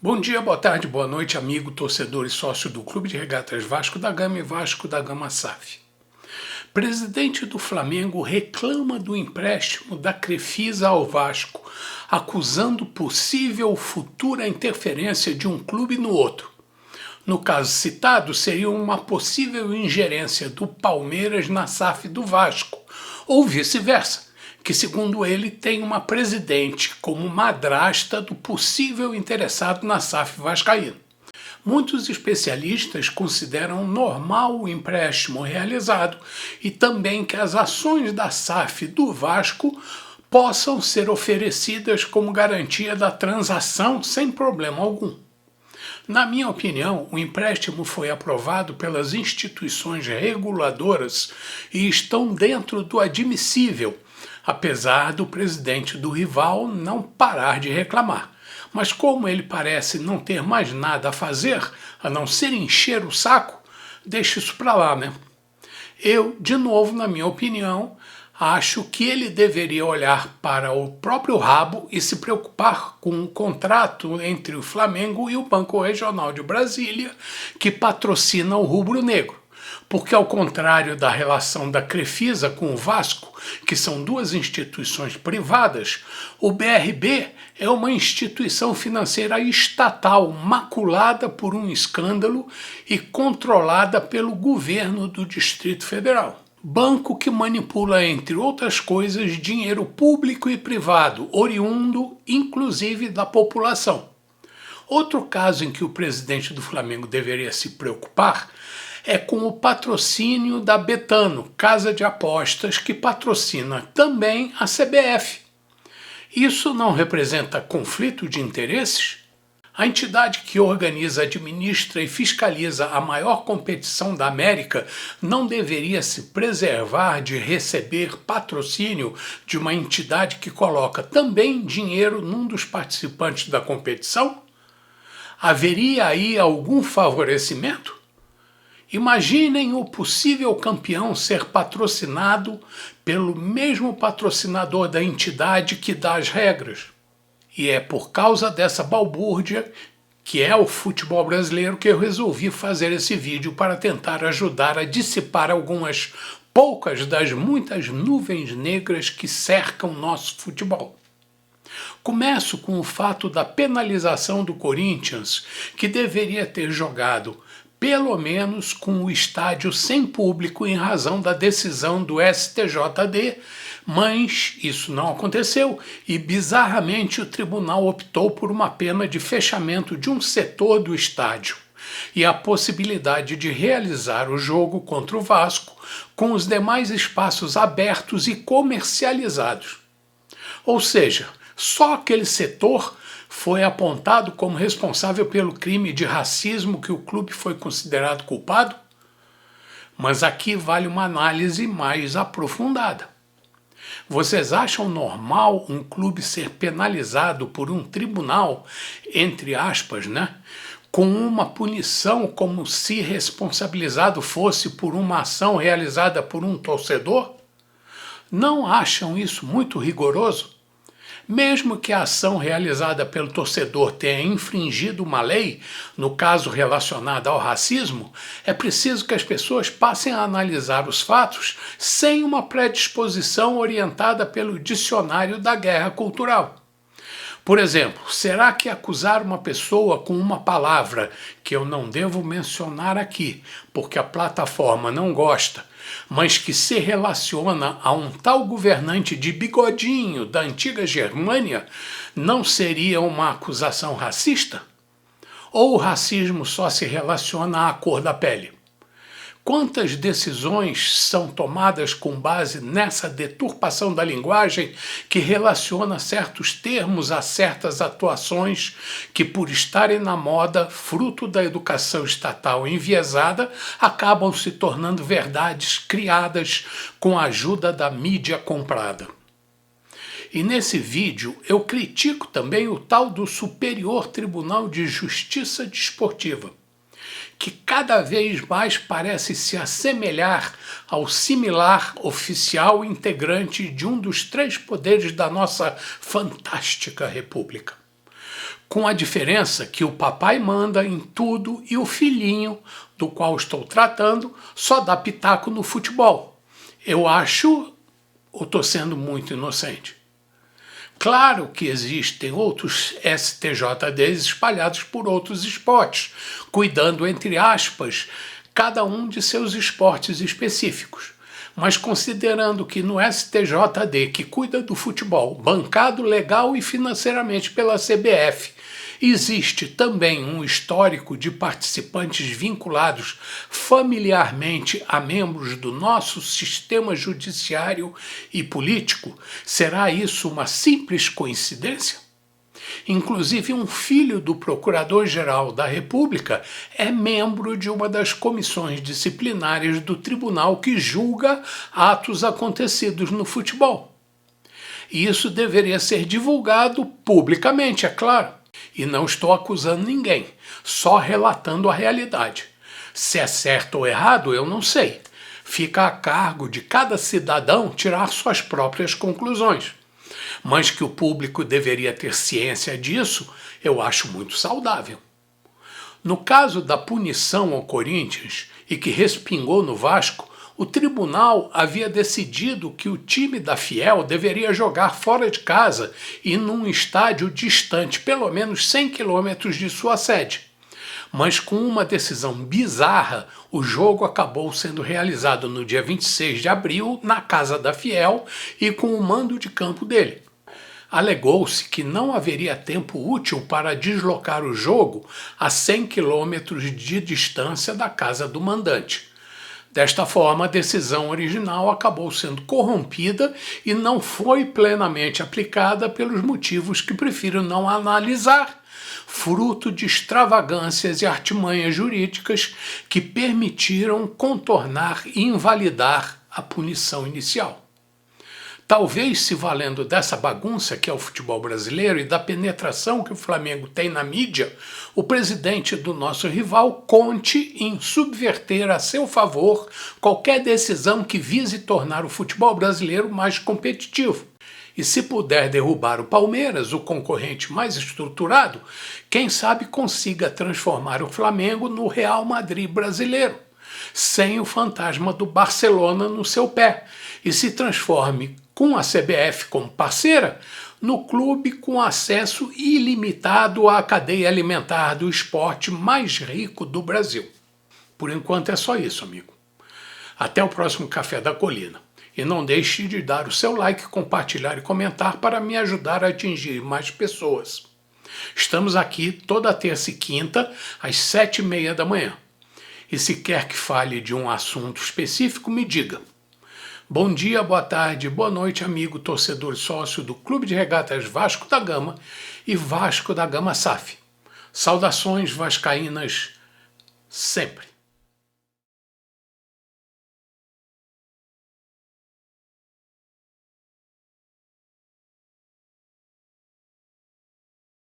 Bom dia, boa tarde, boa noite, amigo, torcedor e sócio do Clube de Regatas Vasco da Gama e Vasco da Gama SAF. Presidente do Flamengo reclama do empréstimo da Crefisa ao Vasco, acusando possível futura interferência de um clube no outro. No caso citado, seria uma possível ingerência do Palmeiras na SAF do Vasco, ou vice-versa, que segundo ele tem uma presidente como madrasta do possível interessado na SAF vascaína. Muitos especialistas consideram normal o empréstimo realizado e também que as ações da SAF do Vasco possam ser oferecidas como garantia da transação sem problema algum. Na minha opinião, o empréstimo foi aprovado pelas instituições reguladoras e estão dentro do admissível, apesar do presidente do rival não parar de reclamar. Mas como ele parece não ter mais nada a fazer, a não ser encher o saco, deixa isso para lá, né? Eu, de novo, na minha opinião, acho que ele deveria olhar para o próprio rabo e se preocupar com o contrato entre o Flamengo e o Banco Regional de Brasília, que patrocina o rubro-negro. Porque, ao contrário da relação da Crefisa com o Vasco, que são duas instituições privadas, o BRB é uma instituição financeira estatal maculada por um escândalo e controlada pelo governo do Distrito Federal. Banco que manipula, entre outras coisas, dinheiro público e privado, oriundo, inclusive, da população. Outro caso em que o presidente do Flamengo deveria se preocupar é com o patrocínio da Betano, casa de apostas que patrocina também a CBF. Isso não representa conflito de interesses? A entidade que organiza, administra e fiscaliza a maior competição da América não deveria se preservar de receber patrocínio de uma entidade que coloca também dinheiro num dos participantes da competição? Haveria aí algum favorecimento? Imaginem o possível campeão ser patrocinado pelo mesmo patrocinador da entidade que dá as regras. E é por causa dessa balbúrdia, que é o futebol brasileiro, que eu resolvi fazer esse vídeo para tentar ajudar a dissipar algumas poucas das muitas nuvens negras que cercam nosso futebol. Começo com o fato da penalização do Corinthians, que deveria ter jogado pelo menos com o estádio sem público em razão da decisão do STJD, mas isso não aconteceu e, bizarramente, o tribunal optou por uma pena de fechamento de um setor do estádio e a possibilidade de realizar o jogo contra o Vasco com os demais espaços abertos e comercializados. Ou seja, só aquele setor foi apontado como responsável pelo crime de racismo que o clube foi considerado culpado? Mas aqui vale uma análise mais aprofundada. Vocês acham normal um clube ser penalizado por um tribunal, entre aspas, com uma punição como se responsabilizado fosse por uma ação realizada por um torcedor? Não acham isso muito rigoroso? Mesmo que a ação realizada pelo torcedor tenha infringido uma lei, no caso relacionada ao racismo, é preciso que as pessoas passem a analisar os fatos sem uma predisposição orientada pelo dicionário da guerra cultural. Por exemplo, será que acusar uma pessoa com uma palavra que eu não devo mencionar aqui, porque a plataforma não gosta, mas que se relaciona a um tal governante de bigodinho da antiga Germânia, não seria uma acusação racista? Ou o racismo só se relaciona à cor da pele? Quantas decisões são tomadas com base nessa deturpação da linguagem que relaciona certos termos a certas atuações que, por estarem na moda, fruto da educação estatal enviesada, acabam se tornando verdades criadas com a ajuda da mídia comprada? E nesse vídeo eu critico também o tal do Superior Tribunal de Justiça Desportiva, que cada vez mais parece se assemelhar ao similar oficial integrante de um dos três poderes da nossa fantástica república. com a diferença que o papai manda em tudo e o filhinho, do qual estou tratando, só dá pitaco no futebol. Eu acho, ou estou sendo muito inocente? Claro que existem outros STJDs espalhados por outros esportes, cuidando, entre aspas, cada um de seus esportes específicos. Mas considerando que no STJD, que cuida do futebol, bancado legal e financeiramente pela CBF, existe também um histórico de participantes vinculados familiarmente a membros do nosso sistema judiciário e político, será isso uma simples coincidência? Inclusive, um filho do Procurador-Geral da República é membro de uma das comissões disciplinares do tribunal que julga atos acontecidos no futebol. E isso deveria ser divulgado publicamente, é claro. E não estou acusando ninguém, só relatando a realidade. Se é certo ou errado, eu não sei. Fica a cargo de cada cidadão tirar suas próprias conclusões. Mas que o público deveria ter ciência disso, eu acho muito saudável. No caso da punição ao Corinthians, e que respingou no Vasco, o tribunal havia decidido que o time da Fiel deveria jogar fora de casa e num estádio distante pelo menos 100 quilômetros de sua sede. Mas com uma decisão bizarra, o jogo acabou sendo realizado no dia 26 de abril na casa da Fiel e com o mando de campo dele. Alegou-se que não haveria tempo útil para deslocar o jogo a 100 quilômetros de distância da casa do mandante. Desta forma, a decisão original acabou sendo corrompida e não foi plenamente aplicada pelos motivos que prefiro não analisar, fruto de extravagâncias e artimanhas jurídicas que permitiram contornar e invalidar a punição inicial. Talvez, se valendo dessa bagunça que é o futebol brasileiro e da penetração que o Flamengo tem na mídia, o presidente do nosso rival conte em subverter a seu favor qualquer decisão que vise tornar o futebol brasileiro mais competitivo. E se puder derrubar o Palmeiras, o concorrente mais estruturado, quem sabe consiga transformar o Flamengo no Real Madrid brasileiro, sem o fantasma do Barcelona no seu pé, e se transforme, com a CBF como parceira, no clube com acesso ilimitado à cadeia alimentar do esporte mais rico do Brasil. Por enquanto é só isso, amigo. Até o próximo Café da Colina. E não deixe de dar o seu like, compartilhar e comentar para me ajudar a atingir mais pessoas. Estamos aqui toda terça e quinta, às 7h30 da manhã. E se quer que fale de um assunto específico, me diga. Bom dia, boa tarde, boa noite, amigo torcedor e sócio do Clube de Regatas Vasco da Gama e Vasco da Gama SAF. Saudações vascaínas sempre.